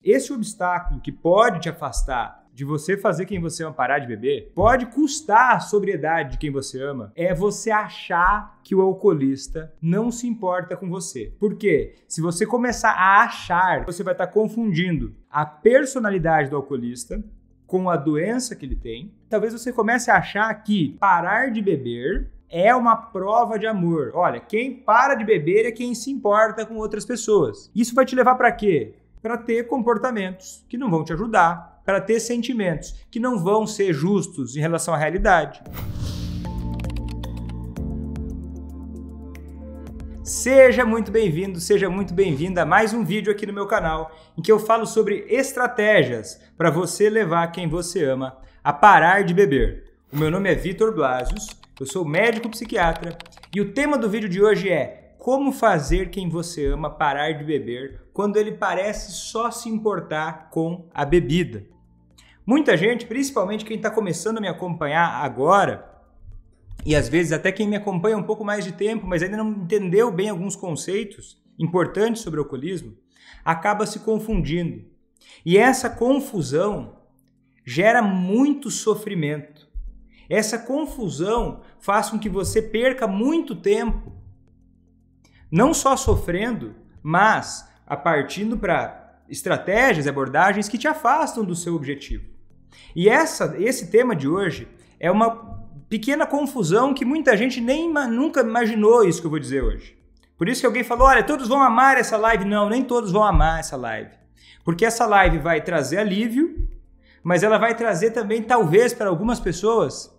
esse obstáculo que pode te afastar de você fazer quem você ama parar de beber, pode custar a sobriedade de quem você ama, é você achar que o alcoolista não se importa com você. Por quê? Se você começar a achar, você vai estar confundindo a personalidade do alcoolista com a doença que ele tem. Talvez você comece a achar que parar de beber é uma prova de amor. Olha, quem para de beber é quem se importa com outras pessoas. Isso vai te levar para quê? Para ter comportamentos que não vão te ajudar, para ter sentimentos que não vão ser justos em relação à realidade. Seja muito bem-vindo, seja muito bem-vinda a mais um vídeo aqui no meu canal, em que eu falo sobre estratégias para você levar quem você ama a parar de beber. O meu nome é Vitor Blasius, eu sou médico psiquiatra e o tema do vídeo de hoje é como fazer quem você ama parar de beber quando ele parece só se importar com a bebida. Muita gente, principalmente quem está começando a me acompanhar agora, e às vezes até quem me acompanha um pouco mais de tempo, mas ainda não entendeu bem alguns conceitos importantes sobre o alcoolismo, acaba se confundindo. E essa confusão gera muito sofrimento. Essa confusão faz com que você perca muito tempo, não só sofrendo, mas partindo para estratégias, abordagens que te afastam do seu objetivo. E esse tema de hoje é uma pequena confusão que muita gente nunca imaginou isso que eu vou dizer hoje. Por isso que alguém falou, olha, todos vão amar essa live. Não, nem todos vão amar essa live. Porque essa live vai trazer alívio, mas ela vai trazer também, talvez, para algumas pessoas,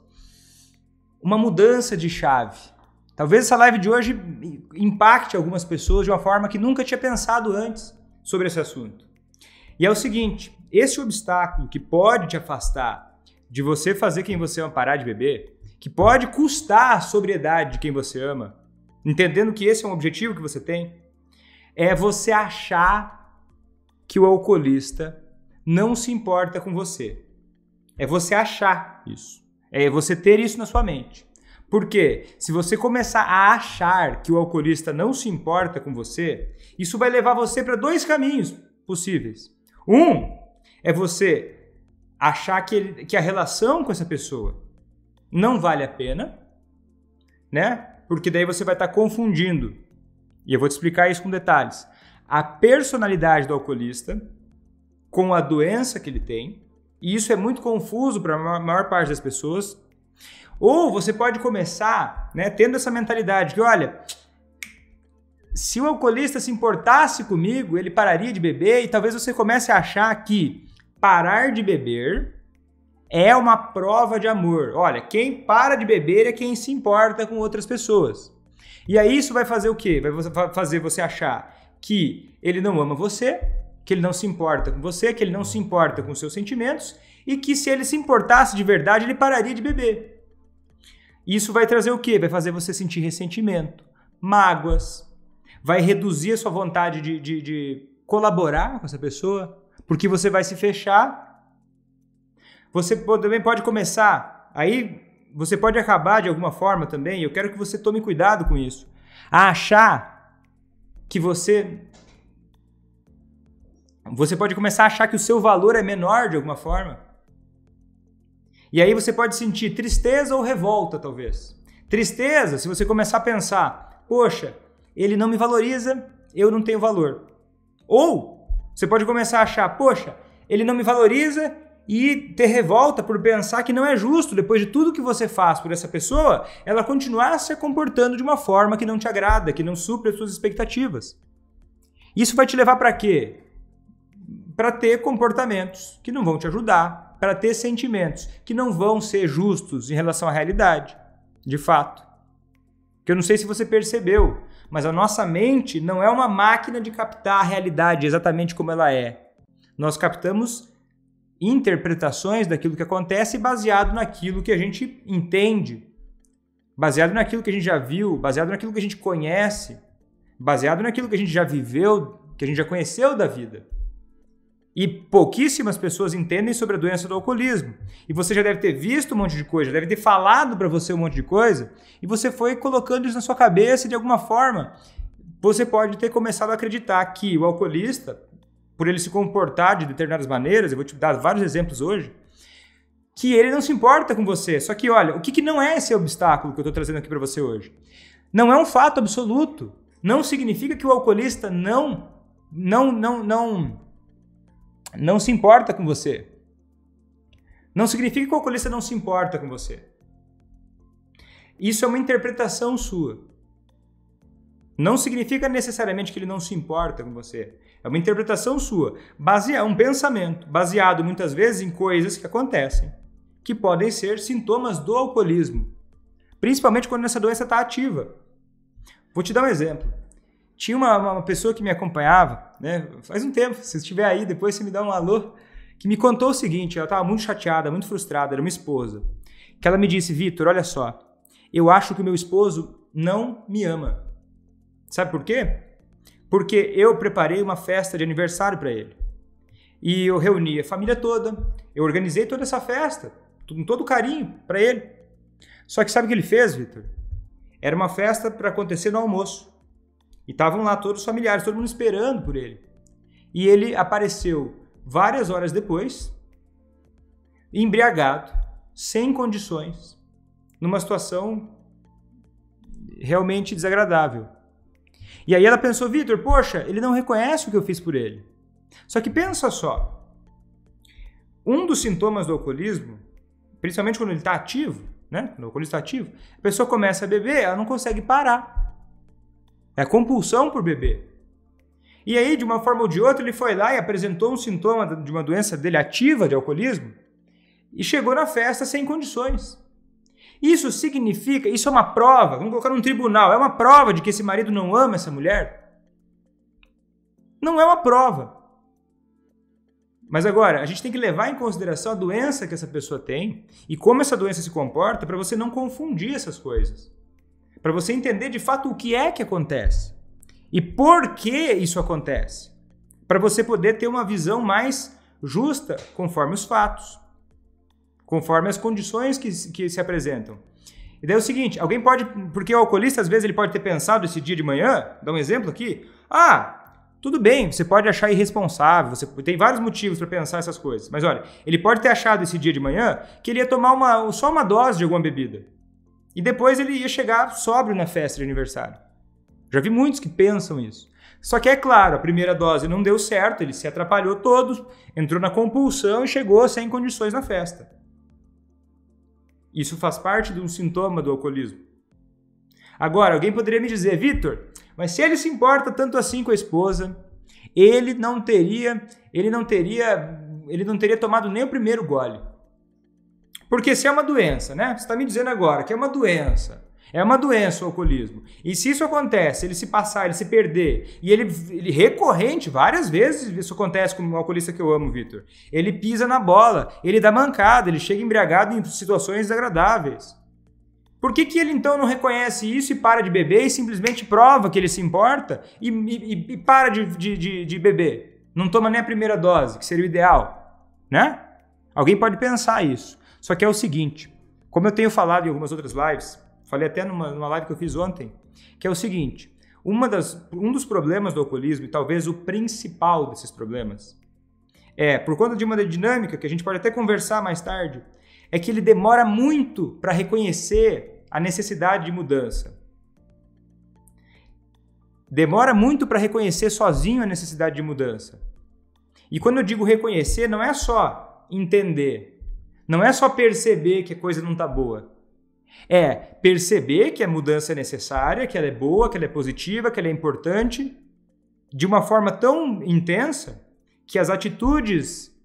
uma mudança de chave. Talvez essa live de hoje impacte algumas pessoas de uma forma que nunca tinha pensado antes sobre esse assunto. E é o seguinte, esse obstáculo que pode te afastar de você fazer quem você ama parar de beber, que pode custar a sobriedade de quem você ama, entendendo que esse é um objetivo que você tem, é você achar que o alcoolista não se importa com você. É você achar isso. É você ter isso na sua mente. Porque se você começar a achar que o alcoolista não se importa com você, isso vai levar você para dois caminhos possíveis. Um é você achar que a relação com essa pessoa não vale a pena, né? Porque daí você vai estar confundindo, e eu vou te explicar isso com detalhes, a personalidade do alcoolista com a doença que ele tem, e isso é muito confuso para a maior parte das pessoas. Ou você pode começar, né, tendo essa mentalidade que, olha, se o alcoolista se importasse comigo, ele pararia de beber, e talvez você comece a achar que parar de beber é uma prova de amor. Olha, quem para de beber é quem se importa com outras pessoas. E aí isso vai fazer o quê? Vai fazer você achar que ele não ama você, que ele não se importa com você, que ele não se importa com os seus sentimentos, e que se ele se importasse de verdade, ele pararia de beber. Isso vai trazer o quê? Vai fazer você sentir ressentimento, mágoas, vai reduzir a sua vontade de colaborar com essa pessoa, porque você vai se fechar. Você também pode começar, aí você pode acabar de alguma forma também, eu quero que você tome cuidado com isso, a achar que você pode começar a achar que o seu valor é menor de alguma forma. E aí você pode sentir tristeza ou revolta, talvez. Tristeza, se você começar a pensar, poxa, ele não me valoriza, eu não tenho valor. Ou você pode começar a achar, poxa, ele não me valoriza, e ter revolta por pensar que não é justo, depois de tudo que você faz por essa pessoa, ela continuar se comportando de uma forma que não te agrada, que não supre as suas expectativas. Isso vai te levar para quê? Para ter comportamentos que não vão te ajudar, para ter sentimentos que não vão ser justos em relação à realidade, de fato. Que eu não sei se você percebeu, mas a nossa mente não é uma máquina de captar a realidade exatamente como ela é. Nós captamos interpretações daquilo que acontece baseado naquilo que a gente entende, baseado naquilo que a gente já viu, baseado naquilo que a gente conhece, baseado naquilo que a gente já viveu, que a gente já conheceu da vida. E pouquíssimas pessoas entendem sobre a doença do alcoolismo. E você já deve ter visto um monte de coisa, já deve ter falado para você um monte de coisa, e você foi colocando isso na sua cabeça e de alguma forma você pode ter começado a acreditar que o alcoolista por ele se comportar de determinadas maneiras, eu vou te dar vários exemplos hoje, que ele não se importa com você. Só que, olha, o que não é esse obstáculo que eu estou trazendo aqui para você hoje? Não é um fato absoluto. Não significa que o alcoolista não se importa com você. Não significa que o alcoolista não se importa com você. Isso é uma interpretação sua. Não significa necessariamente que ele não se importa com você. É uma interpretação sua, um pensamento, baseado muitas vezes em coisas que acontecem, que podem ser sintomas do alcoolismo, principalmente quando essa doença está ativa. Vou te dar um exemplo. Tinha uma pessoa que me acompanhava, né, faz um tempo, se estiver aí, depois você me dá um alô, que me contou o seguinte, ela estava muito chateada, muito frustrada, era uma esposa, que ela me disse: Vitor, olha só, eu acho que o meu esposo não me ama. Sabe por quê? Porque eu preparei uma festa de aniversário para ele. E eu reuni a família toda, eu organizei toda essa festa, com todo carinho para ele. Só que sabe o que ele fez, Vitor? Era uma festa para acontecer no almoço. E estavam lá todos os familiares, todo mundo esperando por ele. E ele apareceu várias horas depois, embriagado, sem condições, numa situação realmente desagradável. E aí ela pensou: Vitor, poxa, ele não reconhece o que eu fiz por ele. Só que pensa só, um dos sintomas do alcoolismo, principalmente quando ele está ativo, né? Quando o alcoolista está ativo, a pessoa começa a beber, ela não consegue parar. É a compulsão por beber. E aí, de uma forma ou de outra, ele foi lá e apresentou um sintoma de uma doença dele ativa de alcoolismo e chegou na festa sem condições. Isso significa, isso é uma prova, vamos colocar num tribunal, é uma prova de que esse marido não ama essa mulher? Não é uma prova. Mas agora, a gente tem que levar em consideração a doença que essa pessoa tem e como essa doença se comporta para você não confundir essas coisas. Para você entender de fato o que é que acontece e por que isso acontece. Para você poder ter uma visão mais justa conforme os fatos, conforme as condições que se apresentam. E daí é o seguinte, alguém pode, porque o alcoolista às vezes ele pode ter pensado esse dia de manhã, dá um exemplo aqui, tudo bem, você pode achar irresponsável, você tem vários motivos para pensar essas coisas, mas olha, ele pode ter achado esse dia de manhã que ele ia tomar só uma dose de alguma bebida e depois ele ia chegar sóbrio na festa de aniversário. Já vi muitos que pensam isso. Só que é claro, a primeira dose não deu certo, ele se atrapalhou todo, entrou na compulsão e chegou sem condições na festa. Isso faz parte de um sintoma do alcoolismo. Agora, alguém poderia me dizer: Vitor, mas se ele se importa tanto assim com a esposa, ele não teria tomado nem o primeiro gole. Porque se é uma doença, né? Você está me dizendo agora que é uma doença o alcoolismo. E se isso acontece, ele se passar, ele se perder, e ele recorrente, várias vezes isso acontece com um alcoolista que eu amo, Vitor. Ele pisa na bola, ele dá mancada, ele chega embriagado em situações desagradáveis. Por que ele então não reconhece isso e para de beber e simplesmente prova que ele se importa e para de beber? Não toma nem a primeira dose, que seria o ideal, né? Alguém pode pensar isso. Só que é o seguinte, como eu tenho falado em algumas outras lives, falei até numa live que eu fiz ontem, que é o seguinte, um dos problemas do alcoolismo, e talvez o principal desses problemas, por conta de uma dinâmica que a gente pode até conversar mais tarde, é que ele demora muito para reconhecer a necessidade de mudança. Demora muito para reconhecer sozinho a necessidade de mudança. E quando eu digo reconhecer, não é só entender, não é só perceber que a coisa não está boa. É perceber que a mudança é necessária, que ela é boa, que ela é positiva, que ela é importante, de uma forma tão intensa que as atitudes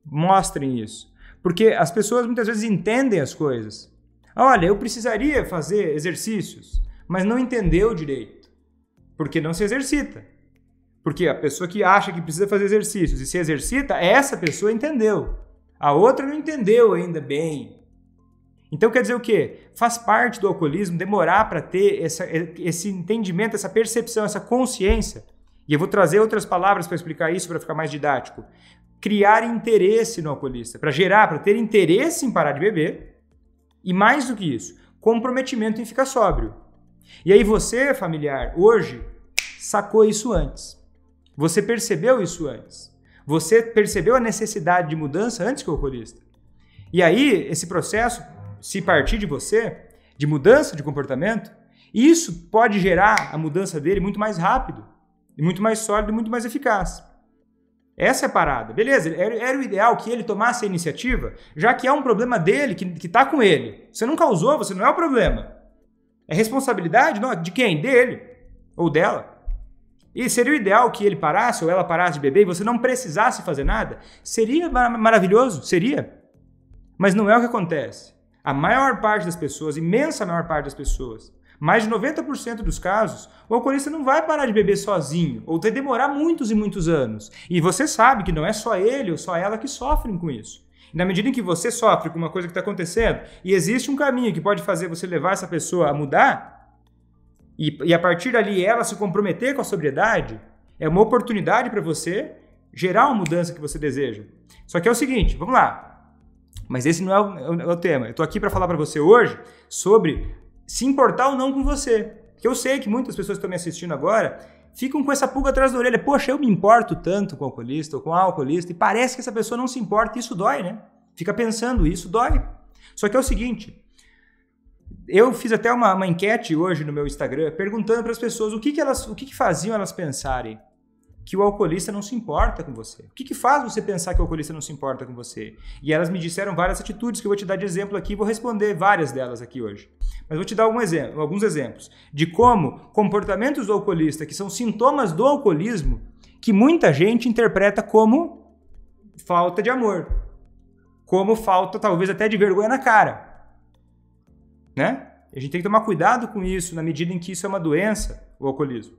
mostrem isso. Porque as pessoas muitas vezes entendem as coisas. Olha, eu precisaria fazer exercícios, mas não entendeu direito, porque não se exercita. Porque a pessoa que acha que precisa fazer exercícios e se exercita, essa pessoa entendeu. A outra não entendeu ainda bem. Então quer dizer o quê? Faz parte do alcoolismo demorar para ter esse entendimento, essa percepção, essa consciência. E eu vou trazer outras palavras para explicar isso, para ficar mais didático. Criar interesse no alcoolista, para ter interesse em parar de beber e, mais do que isso, comprometimento em ficar sóbrio. E aí você, familiar, hoje, sacou isso antes. Você percebeu isso antes. Você percebeu a necessidade de mudança antes que o alcoolista. E aí, esse processo, se partir de você, de mudança de comportamento, isso pode gerar a mudança dele muito mais rápido, e muito mais sólido e muito mais eficaz. Essa é a parada. Beleza, era o ideal que ele tomasse a iniciativa, já que é um problema dele, que está com ele. Você não causou, você não é o problema. É responsabilidade de quem? Dele ou dela. E seria o ideal que ele parasse ou ela parasse de beber e você não precisasse fazer nada? Seria maravilhoso? Seria. Mas não é o que acontece. A maior parte das pessoas, imensa maior parte das pessoas, mais de 90% dos casos, o alcoolista não vai parar de beber sozinho, ou vai demorar muitos e muitos anos. E você sabe que não é só ele ou só ela que sofrem com isso. E na medida em que você sofre com uma coisa que está acontecendo, e existe um caminho que pode fazer você levar essa pessoa a mudar, e a partir dali ela se comprometer com a sobriedade, é uma oportunidade para você gerar uma mudança que você deseja. Só que é o seguinte, vamos lá. Mas esse não é o tema. Eu estou aqui para falar para você hoje sobre se importar ou não com você. Porque eu sei que muitas pessoas que estão me assistindo agora ficam com essa pulga atrás da orelha. Poxa, eu me importo tanto com o alcoolista ou com a alcoolista e parece que essa pessoa não se importa e isso dói, né? Fica pensando, isso dói. Só que é o seguinte, eu fiz até uma enquete hoje no meu Instagram perguntando para as pessoas o que faziam elas pensarem que o alcoolista não se importa com você. O que faz você pensar que o alcoolista não se importa com você? E elas me disseram várias atitudes que eu vou te dar de exemplo aqui, vou responder várias delas aqui hoje. Mas vou te dar alguns exemplos de como comportamentos do alcoolista, que são sintomas do alcoolismo, que muita gente interpreta como falta de amor, como falta talvez até de vergonha na cara. Né? A gente tem que tomar cuidado com isso na medida em que isso é uma doença, o alcoolismo.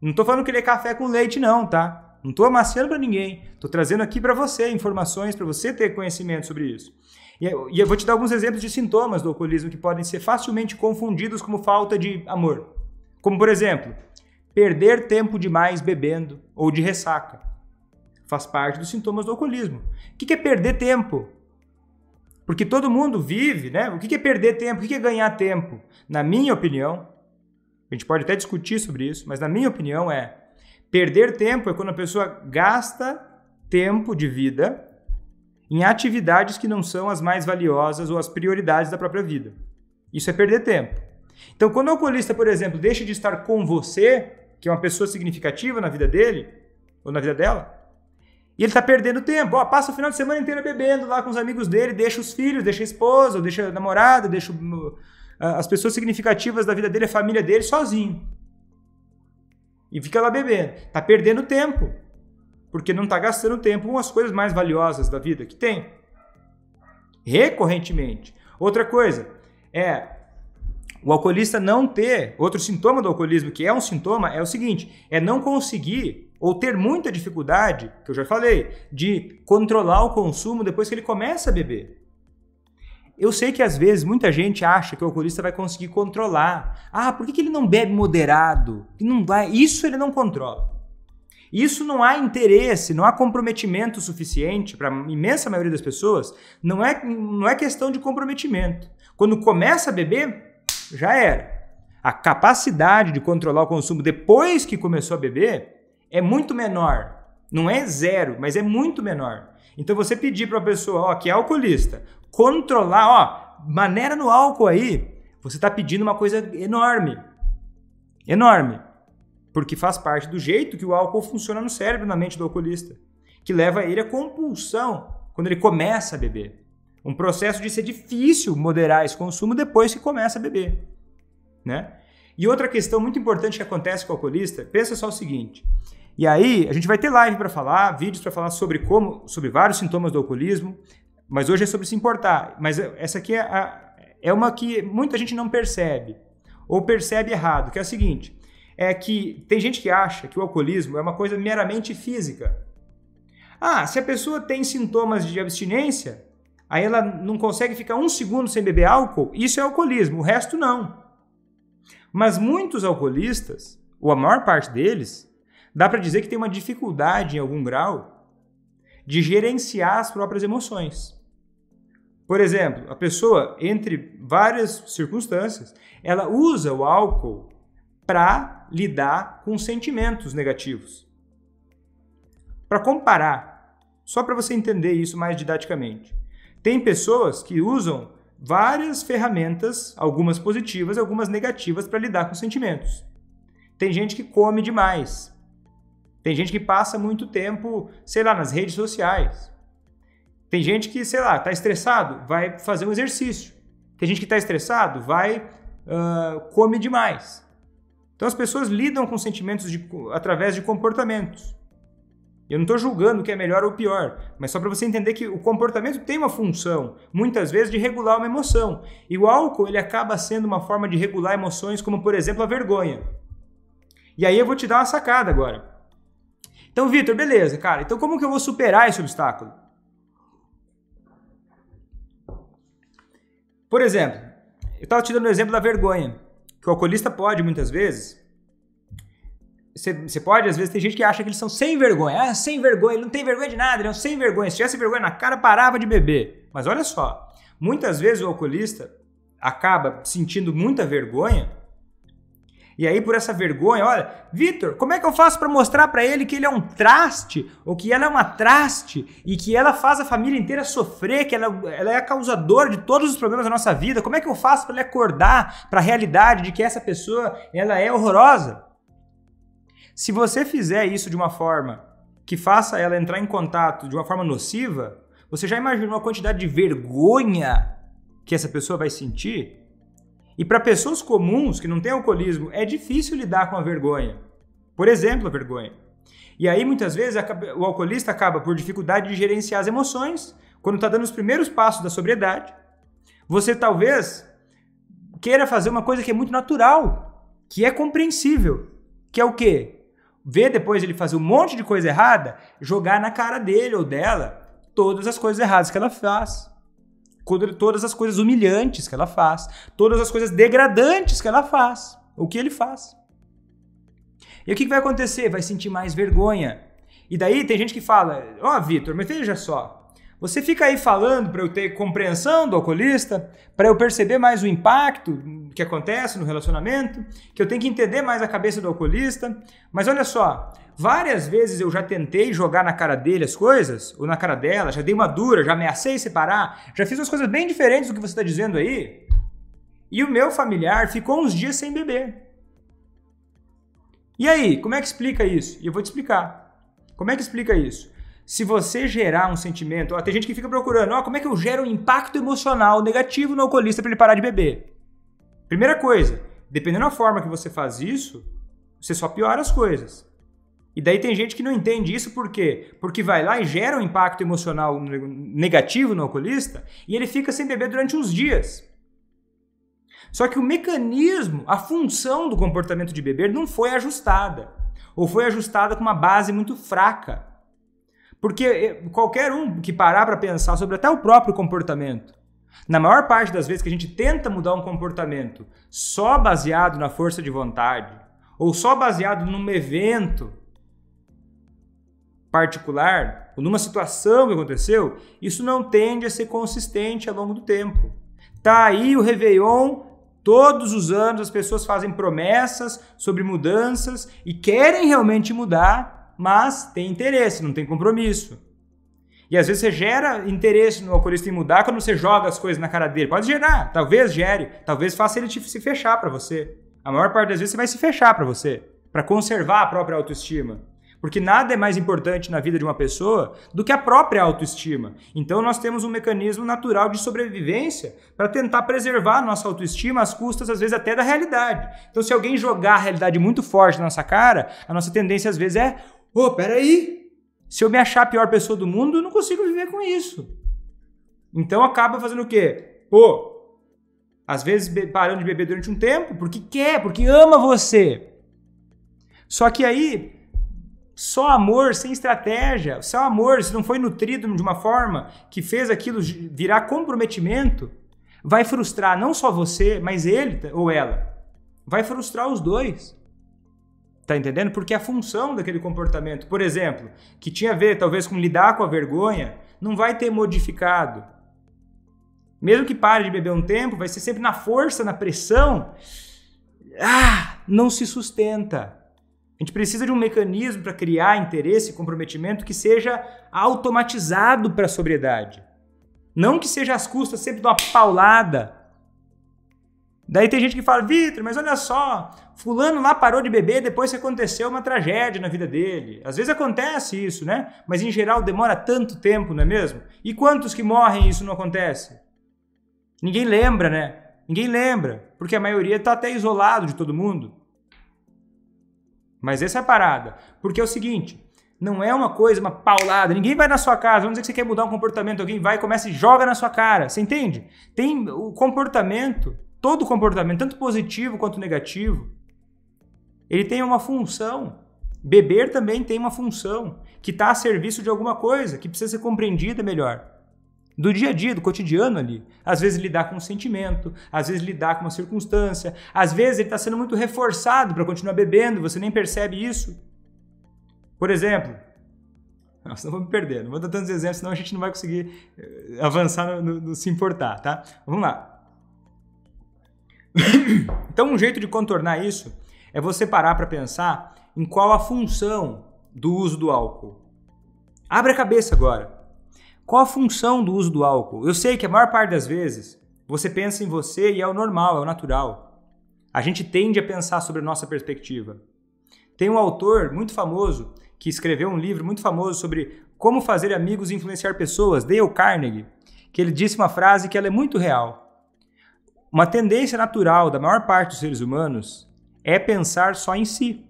Não estou falando que ele é café com leite não, tá? Não estou amaciando para ninguém. Estou trazendo aqui para você informações, para você ter conhecimento sobre isso. E eu vou te dar alguns exemplos de sintomas do alcoolismo que podem ser facilmente confundidos como falta de amor. Como, por exemplo, perder tempo demais bebendo ou de ressaca. Faz parte dos sintomas do alcoolismo. O que é perder tempo? Porque todo mundo vive, né? O que é perder tempo? O que é ganhar tempo? Na minha opinião, a gente pode até discutir sobre isso, mas na minha opinião perder tempo é quando a pessoa gasta tempo de vida em atividades que não são as mais valiosas ou as prioridades da própria vida. Isso é perder tempo. Então, quando o alcoolista, por exemplo, deixa de estar com você, que é uma pessoa significativa na vida dele, ou na vida dela, e ele está perdendo tempo. Ó, passa o final de semana inteiro bebendo lá com os amigos dele, deixa os filhos, deixa a esposa, deixa a namorada, deixa as pessoas significativas da vida dele, a família dele, sozinho. E fica lá bebendo. Está perdendo tempo. Porque não está gastando tempo com as coisas mais valiosas da vida que tem. Recorrentemente. Outra coisa o alcoolista não ter, outro sintoma do alcoolismo, que é um sintoma, é o seguinte, é não conseguir ou ter muita dificuldade, que eu já falei, de controlar o consumo depois que ele começa a beber. Eu sei que às vezes muita gente acha que o alcoolista vai conseguir controlar. Ah, por que ele não bebe moderado? Não vai. Isso ele não controla. Isso não há interesse, não há comprometimento suficiente para a imensa maioria das pessoas. Não é questão de comprometimento. Quando começa a beber, já era. A capacidade de controlar o consumo depois que começou a beber é muito menor. Não é zero, mas é muito menor. Então você pedir para a pessoa que é alcoolista controlar, maneira no álcool aí, você está pedindo uma coisa enorme. Enorme. Porque faz parte do jeito que o álcool funciona no cérebro, na mente do alcoolista, que leva ele à compulsão quando ele começa a beber. Um processo de ser difícil moderar esse consumo depois que começa a beber. Né? E outra questão muito importante que acontece com o alcoolista, pensa só o seguinte, e aí a gente vai ter live para falar, vídeos para falar sobre vários sintomas do alcoolismo, mas hoje é sobre se importar. Mas essa aqui é uma que muita gente não percebe, ou percebe errado, que é a seguinte, é que tem gente que acha que o alcoolismo é uma coisa meramente física. Se a pessoa tem sintomas de abstinência, aí ela não consegue ficar 1 segundo sem beber álcool, isso é alcoolismo, o resto não. Mas muitos alcoolistas, ou a maior parte deles, dá para dizer que tem uma dificuldade em algum grau de gerenciar as próprias emoções. Por exemplo, a pessoa, entre várias circunstâncias, ela usa o álcool para lidar com sentimentos negativos. Para comparar, Só para você entender isso mais didaticamente. Tem pessoas que usam várias ferramentas, algumas positivas e algumas negativas, para lidar com sentimentos. Tem gente que come demais. Tem gente que passa muito tempo, sei lá, nas redes sociais. Tem gente que, sei lá, está estressado, vai fazer um exercício. Tem gente que está estressado, come demais. Então as pessoas lidam com sentimentos através de comportamentos. Eu não estou julgando o que é melhor ou pior, mas só para você entender que o comportamento tem uma função, muitas vezes, de regular uma emoção. E o álcool ele acaba sendo uma forma de regular emoções, como, por exemplo, a vergonha. E aí eu vou te dar uma sacada agora. Então, Vitor, beleza, cara. Então como que eu vou superar esse obstáculo? Por exemplo, eu estava te dando o exemplo da vergonha, que o alcoolista pode, muitas vezes. Você pode, às vezes, tem gente que acha que eles são sem vergonha. Ah, sem vergonha, ele não tem vergonha de nada, ele é um sem vergonha. Se tivesse vergonha na cara, parava de beber. Mas olha só, muitas vezes o alcoolista acaba sentindo muita vergonha. E aí, por essa vergonha, olha, Vitor, como é que eu faço para mostrar para ele que ele é um traste, ou que ela é uma traste, e que ela faz a família inteira sofrer, que ela é a causadora de todos os problemas da nossa vida? Como é que eu faço para ele acordar para a realidade de que essa pessoa ela é horrorosa? Se você fizer isso de uma forma que faça ela entrar em contato de uma forma nociva, você já imaginou a quantidade de vergonha que essa pessoa vai sentir? E para pessoas comuns que não têm alcoolismo, é difícil lidar com a vergonha. Por exemplo, a vergonha. E aí, muitas vezes, o alcoolista acaba por dificuldade de gerenciar as emoções, quando está dando os primeiros passos da sobriedade. Você talvez queira fazer uma coisa que é muito natural, que é compreensível, que é o quê? Ver depois ele fazer um monte de coisa errada, jogar na cara dele ou dela todas as coisas erradas que ela faz. Todas as coisas humilhantes que ela faz, todas as coisas degradantes que ela faz, o que ele faz. E o que vai acontecer? Vai sentir mais vergonha. E daí tem gente que fala, Vitor, mas veja só, você fica aí falando para eu ter compreensão do alcoolista, para eu perceber mais o impacto que acontece no relacionamento, que eu tenho que entender mais a cabeça do alcoolista, mas olha só, várias vezes eu já tentei jogar na cara dele as coisas, ou na cara dela, já dei uma dura, já ameacei separar, já fiz umas coisas bem diferentes do que você está dizendo aí, e o meu familiar ficou uns dias sem beber. E aí, como é que explica isso? E eu vou te explicar. Como é que explica isso? Se você gerar um sentimento, tem gente que fica procurando, como é que eu gero um impacto emocional negativo no alcoolista para ele parar de beber? Primeira coisa, dependendo da forma que você faz isso, você só piora as coisas. E daí tem gente que não entende isso por quê? Porque vai lá e gera um impacto emocional negativo no alcoolista e ele fica sem beber durante uns dias. Só que o mecanismo, a função do comportamento de beber não foi ajustada. Ou foi ajustada com uma base muito fraca. Porque qualquer um que parar para pensar sobre até o próprio comportamento, na maior parte das vezes que a gente tenta mudar um comportamento só baseado na força de vontade, ou só baseado num evento particular, ou numa situação que aconteceu, isso não tende a ser consistente ao longo do tempo. Tá aí o Réveillon, todos os anos as pessoas fazem promessas sobre mudanças e querem realmente mudar, mas tem interesse, não tem compromisso. E às vezes você gera interesse no alcoolista em mudar quando você joga as coisas na cara dele. Pode gerar, talvez gere, talvez faça ele se fechar para você. A maior parte das vezes você vai se fechar para você, para conservar a própria autoestima. Porque nada é mais importante na vida de uma pessoa do que a própria autoestima. Então nós temos um mecanismo natural de sobrevivência para tentar preservar a nossa autoestima às custas, às vezes, até da realidade. Então se alguém jogar a realidade muito forte na nossa cara, a nossa tendência às vezes é, peraí, se eu me achar a pior pessoa do mundo, eu não consigo viver com isso. Então acaba fazendo o quê? Às vezes parando de beber durante um tempo, porque quer, porque ama você. Só que aí, só amor, sem estratégia, só amor, se não foi nutrido de uma forma que fez aquilo virar comprometimento, vai frustrar não só você, mas ele ou ela. Vai frustrar os dois. Tá entendendo? Porque a função daquele comportamento, por exemplo, que tinha a ver talvez com lidar com a vergonha, não vai ter modificado. Mesmo que pare de beber um tempo, vai ser sempre na força, na pressão. Não se sustenta. A gente precisa de um mecanismo para criar interesse e comprometimento que seja automatizado para a sobriedade. Não que seja às custas sempre de uma paulada. Daí tem gente que fala, Vitor, mas olha só, fulano lá parou de beber depois que aconteceu uma tragédia na vida dele. Às vezes acontece isso, né? Mas em geral demora tanto tempo, não é mesmo? E quantos que morrem e isso não acontece? Ninguém lembra, né? Ninguém lembra, porque a maioria está até isolado de todo mundo. Mas essa é a parada, porque é o seguinte, não é uma coisa, uma paulada, ninguém vai na sua casa, vamos dizer que você quer mudar um comportamento, alguém vai, começa e joga na sua cara, você entende? Tem o comportamento, todo comportamento, tanto positivo quanto negativo, ele tem uma função. Beber também tem uma função, que está a serviço de alguma coisa, que precisa ser compreendida melhor. Do dia a dia, do cotidiano ali. Às vezes lidar com um sentimento, às vezes lidar com uma circunstância, às vezes ele está sendo muito reforçado para continuar bebendo, você nem percebe isso. Por exemplo, nossa, não vou me perder, não vou dar tantos exemplos, senão a gente não vai conseguir avançar no se importar, tá? Vamos lá. Então, um jeito de contornar isso é você parar para pensar em qual a função do uso do álcool. Abre a cabeça agora. Qual a função do uso do álcool? Eu sei que a maior parte das vezes você pensa em você e é o normal, é o natural. A gente tende a pensar sobre a nossa perspectiva. Tem um autor muito famoso que escreveu um livro muito famoso sobre como fazer amigos e influenciar pessoas, Dale Carnegie, que ele disse uma frase que ela é muito real. Uma tendência natural da maior parte dos seres humanos é pensar só em si.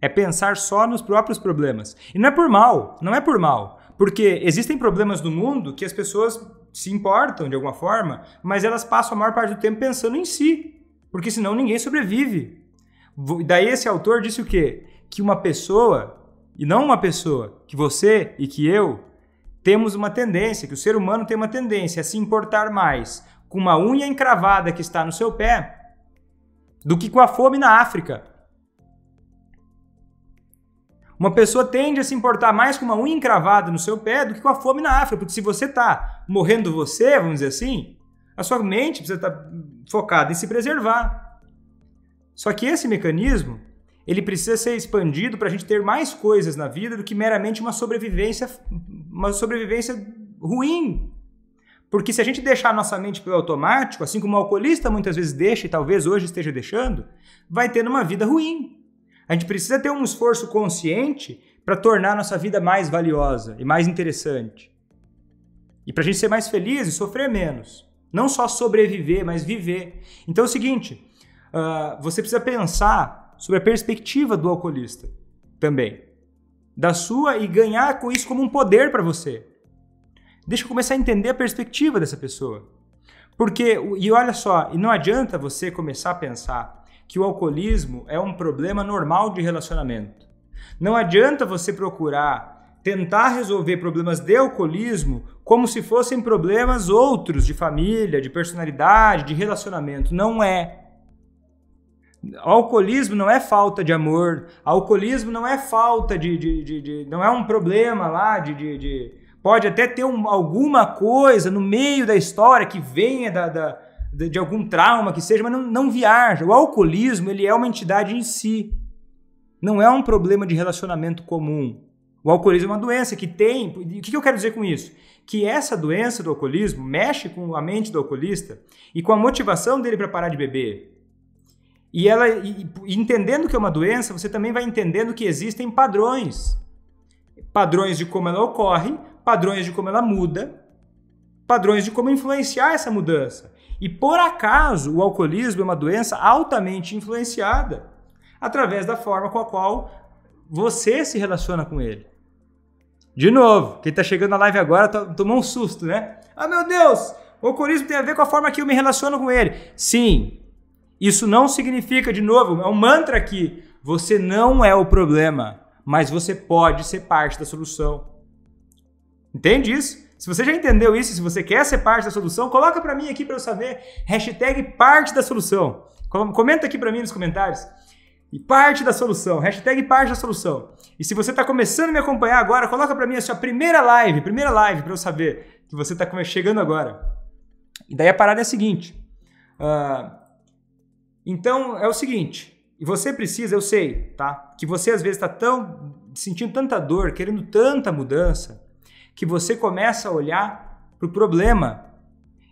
É pensar só nos próprios problemas. E não é por mal, não é por mal. Porque existem problemas no mundo que as pessoas se importam de alguma forma, mas elas passam a maior parte do tempo pensando em si, porque senão ninguém sobrevive. Daí esse autor disse o quê? Que uma pessoa, e não uma pessoa, que você e que eu, temos uma tendência, que o ser humano tem uma tendência a se importar mais com uma unha encravada que está no seu pé do que com a fome na África. Uma pessoa tende a se importar mais com uma unha encravada no seu pé do que com a fome na África, porque se você está morrendo você, vamos dizer assim, a sua mente precisa estar focada em se preservar. Só que esse mecanismo, ele precisa ser expandido para a gente ter mais coisas na vida do que meramente uma sobrevivência ruim. Porque se a gente deixar a nossa mente pelo automático, assim como o alcoolista muitas vezes deixa e talvez hoje esteja deixando, vai ter uma vida ruim. A gente precisa ter um esforço consciente para tornar a nossa vida mais valiosa e mais interessante. E para a gente ser mais feliz e sofrer menos. Não só sobreviver, mas viver. Então é o seguinte, você precisa pensar sobre a perspectiva do alcoolista também. Da sua e ganhar com isso como um poder para você. Deixa eu começar a entender a perspectiva dessa pessoa. Porque, e olha só, e não adianta você começar a pensar que o alcoolismo é um problema normal de relacionamento. Não adianta você procurar tentar resolver problemas de alcoolismo como se fossem problemas outros de família, de personalidade, de relacionamento. Não é. O alcoolismo não é falta de amor. O alcoolismo não é falta não é um problema lá pode até ter alguma coisa no meio da história que venha de algum trauma que seja, mas não viaja. O alcoolismo, ele é uma entidade em si. Não é um problema de relacionamento comum. O alcoolismo é uma doença que tem... O que eu quero dizer com isso? Que essa doença do alcoolismo mexe com a mente do alcoolista e com a motivação dele para parar de beber. E entendendo que é uma doença, você também vai entendendo que existem padrões. Padrões de como ela ocorre, padrões de como ela muda, padrões de como influenciar essa mudança. E por acaso o alcoolismo é uma doença altamente influenciada através da forma com a qual você se relaciona com ele. De novo, quem está chegando na live agora tomou um susto, né? Ah, meu Deus, o alcoolismo tem a ver com a forma que eu me relaciono com ele. Sim, isso não significa, de novo, é um mantra aqui, você não é o problema, mas você pode ser parte da solução. Entende isso? Se você já entendeu isso, se você quer ser parte da solução, coloca para mim aqui para eu saber, hashtag parte da solução. Comenta aqui para mim nos comentários. E parte da solução, hashtag parte da solução. E se você está começando a me acompanhar agora, coloca para mim a sua primeira live para eu saber que você está chegando agora. E daí a parada é a seguinte. Então, é o seguinte, E você precisa, eu sei, tá? Que você às vezes está sentindo tanta dor, querendo tanta mudança, que você começa a olhar para o problema.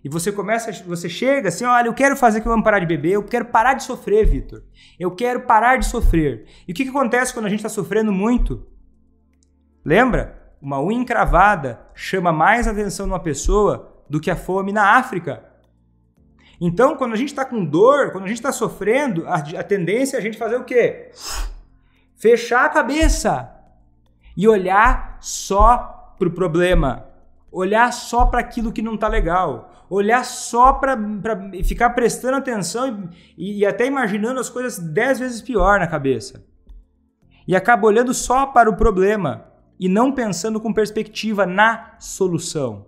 E você chega assim, olha, eu quero fazer que eu amo parar de beber, eu quero parar de sofrer, Vitor. Eu quero parar de sofrer. E o que acontece quando a gente está sofrendo muito? Lembra? Uma unha encravada chama mais atenção numa pessoa do que a fome na África. Então, quando a gente está com dor, quando a gente está sofrendo, a tendência é a gente fazer o quê? Fechar a cabeça e olhar só para o problema. Olhar só para aquilo que não está legal. Olhar só para ficar prestando atenção e até imaginando as coisas 10 vezes pior na cabeça. E acaba olhando só para o problema e não pensando com perspectiva na solução.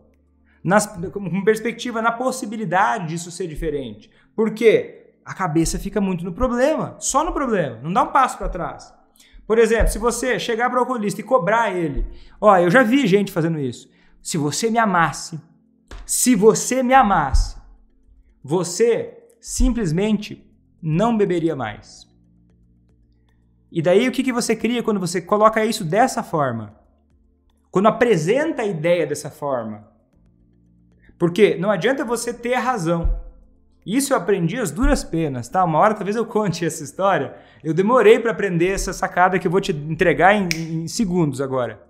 Com perspectiva na possibilidade disso ser diferente. Por quê? A cabeça fica muito no problema, só no problema, não dá um passo para trás. Por exemplo, se você chegar para o oculista e cobrar ele, eu já vi gente fazendo isso. Se você me amasse, você simplesmente não beberia mais. E daí o que você cria quando você coloca isso dessa forma? Quando apresenta a ideia dessa forma? Porque não adianta você ter a razão. Isso eu aprendi às duras penas, tá? Uma hora talvez eu conte essa história. Eu demorei para aprender essa sacada que eu vou te entregar em segundos agora.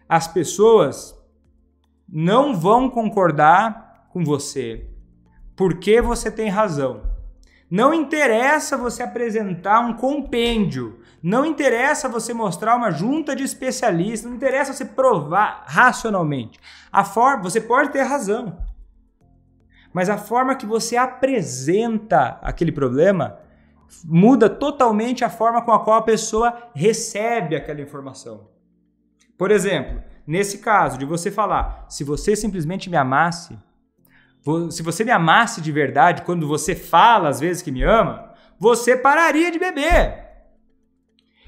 As pessoas não vão concordar com você porque você tem razão. Não interessa você apresentar um compêndio. Não interessa você mostrar uma junta de especialistas. Não interessa você provar racionalmente. Você pode ter razão. Mas a forma que você apresenta aquele problema muda totalmente a forma com a qual a pessoa recebe aquela informação. Por exemplo, nesse caso de você falar, se você simplesmente me amasse, se você me amasse de verdade, quando você fala às vezes que me ama, você pararia de beber.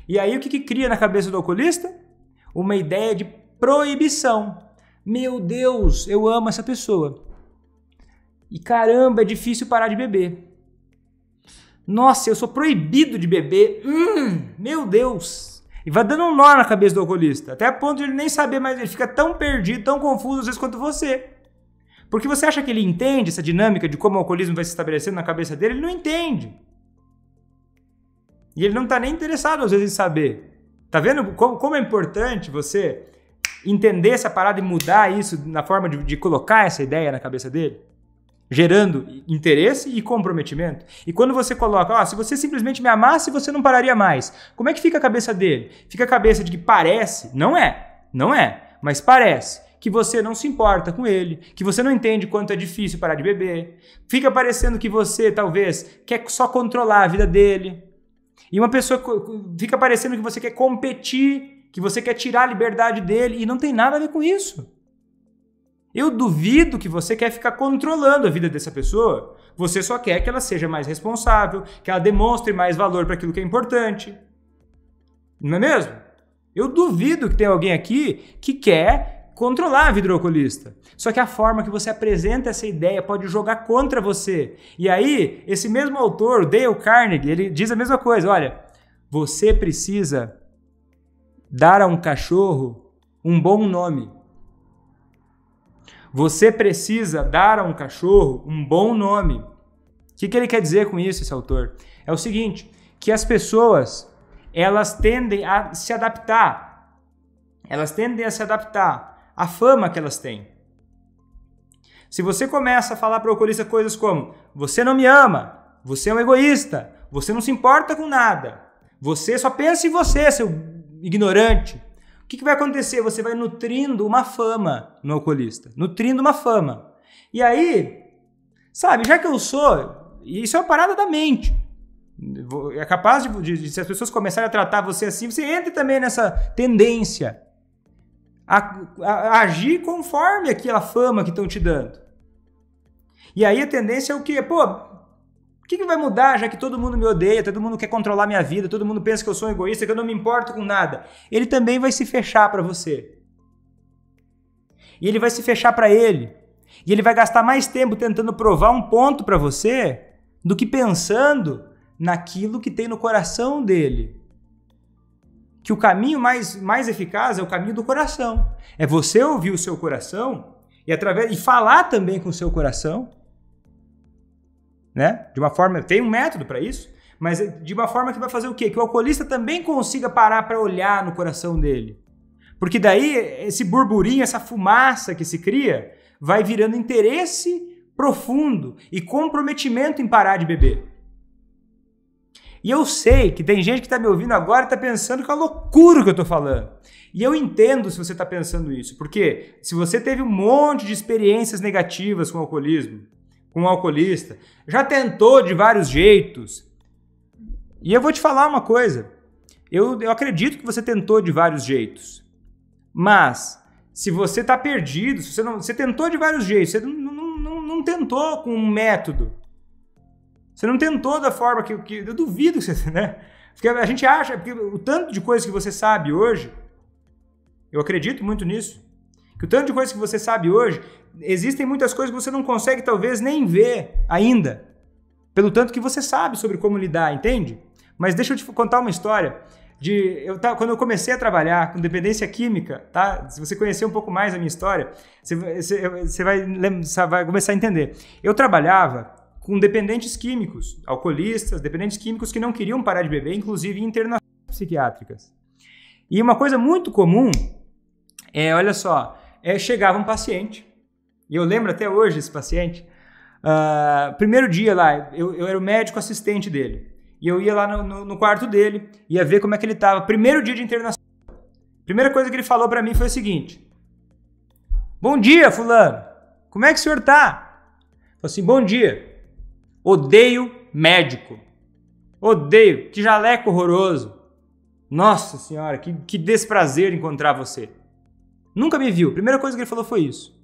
E aí o que cria na cabeça do oculista? Uma ideia de proibição. Meu Deus, eu amo essa pessoa. E caramba, é difícil parar de beber. Nossa, eu sou proibido de beber. Meu Deus. E vai dando um nó na cabeça do oculista. Até a ponto de ele nem saber mais. Ele fica tão perdido, tão confuso às vezes quanto você. Porque você acha que ele entende essa dinâmica de como o alcoolismo vai se estabelecendo na cabeça dele? Ele não entende. E ele não está nem interessado às vezes em saber. Tá vendo como é importante você entender essa parada e mudar isso na forma de colocar essa ideia na cabeça dele? Gerando interesse e comprometimento. E quando você coloca, se você simplesmente me amasse, você não pararia mais. Como é que fica a cabeça dele? Fica a cabeça de que parece, não é, mas parece que você não se importa com ele, que você não entende quanto é difícil parar de beber. Fica parecendo que você, talvez, quer só controlar a vida dele. E uma pessoa fica parecendo que você quer competir, que você quer tirar a liberdade dele, e não tem nada a ver com isso. Eu duvido que você quer ficar controlando a vida dessa pessoa. Você só quer que ela seja mais responsável, que ela demonstre mais valor para aquilo que é importante. Não é mesmo? Eu duvido que tenha alguém aqui que quer controlar a vida do alcoolista. Só que a forma que você apresenta essa ideia pode jogar contra você. E aí, esse mesmo autor, o Dale Carnegie, ele diz a mesma coisa. Olha, você precisa dar a um cachorro um bom nome. Você precisa dar a um cachorro um bom nome. O que ele quer dizer com isso, esse autor? É o seguinte, que as pessoas, elas tendem a se adaptar. Elas tendem a se adaptar à fama que elas têm. Se você começa a falar para o alcoolista coisas como, você não me ama, você é um egoísta, você não se importa com nada, você só pensa em você, seu ignorante. O que vai acontecer? Você vai nutrindo uma fama no alcoolista. Nutrindo uma fama. E aí, sabe, já que eu sou... Isso é uma parada da mente. É capaz de se as pessoas começarem a tratar você assim, você entra também nessa tendência a agir conforme aquela fama que estão te dando. E aí a tendência é o quê? O que vai mudar, já que todo mundo me odeia, todo mundo quer controlar minha vida, todo mundo pensa que eu sou um egoísta, que eu não me importo com nada. Ele também vai se fechar para você. E ele vai se fechar para ele. E ele vai gastar mais tempo tentando provar um ponto para você do que pensando naquilo que tem no coração dele. Que o caminho mais eficaz é o caminho do coração. É você ouvir o seu coração e falar também com o seu coração, né? De uma forma, tem um método para isso, mas de uma forma que vai fazer o quê? Que o alcoolista também consiga parar para olhar no coração dele. Porque daí esse burburinho, essa fumaça que se cria, vai virando interesse profundo e comprometimento em parar de beber. E eu sei que tem gente que está me ouvindo agora e está pensando que é uma loucura o que eu estou falando. E eu entendo se você está pensando isso, porque se você teve um monte de experiências negativas com o alcoolismo, com um alcoolista, já tentou de vários jeitos. E eu vou te falar uma coisa, eu acredito que você tentou de vários jeitos, mas se você está perdido, se você tentou de vários jeitos, você não tentou com um método, você não tentou da forma que eu duvido que você, né? Porque a gente acha, porque o tanto de coisas que você sabe hoje, eu acredito muito nisso, que o tanto de coisas que você sabe hoje, existem muitas coisas que você não consegue talvez nem ver ainda, pelo tanto que você sabe sobre como lidar, entende? Mas deixa eu te contar uma história. Quando eu comecei a trabalhar com dependência química, tá? Se você conhecer um pouco mais a minha história, você vai começar a entender. Eu trabalhava com dependentes químicos, alcoolistas, dependentes químicos que não queriam parar de beber, inclusive em internações psiquiátricas. E uma coisa muito comum olha só, chegava um paciente, e eu lembro até hoje desse paciente, primeiro dia lá, eu era o médico assistente dele, e eu ia lá no quarto dele, ia ver como é que ele estava, primeiro dia de internação. Primeira coisa que ele falou para mim foi o seguinte: bom dia, fulano, como é que o senhor tá? Falei assim, bom dia. Odeio médico. Odeio. Que jaleco horroroso. Nossa senhora, que desprazer encontrar você. Nunca me viu. Primeira coisa que ele falou foi isso.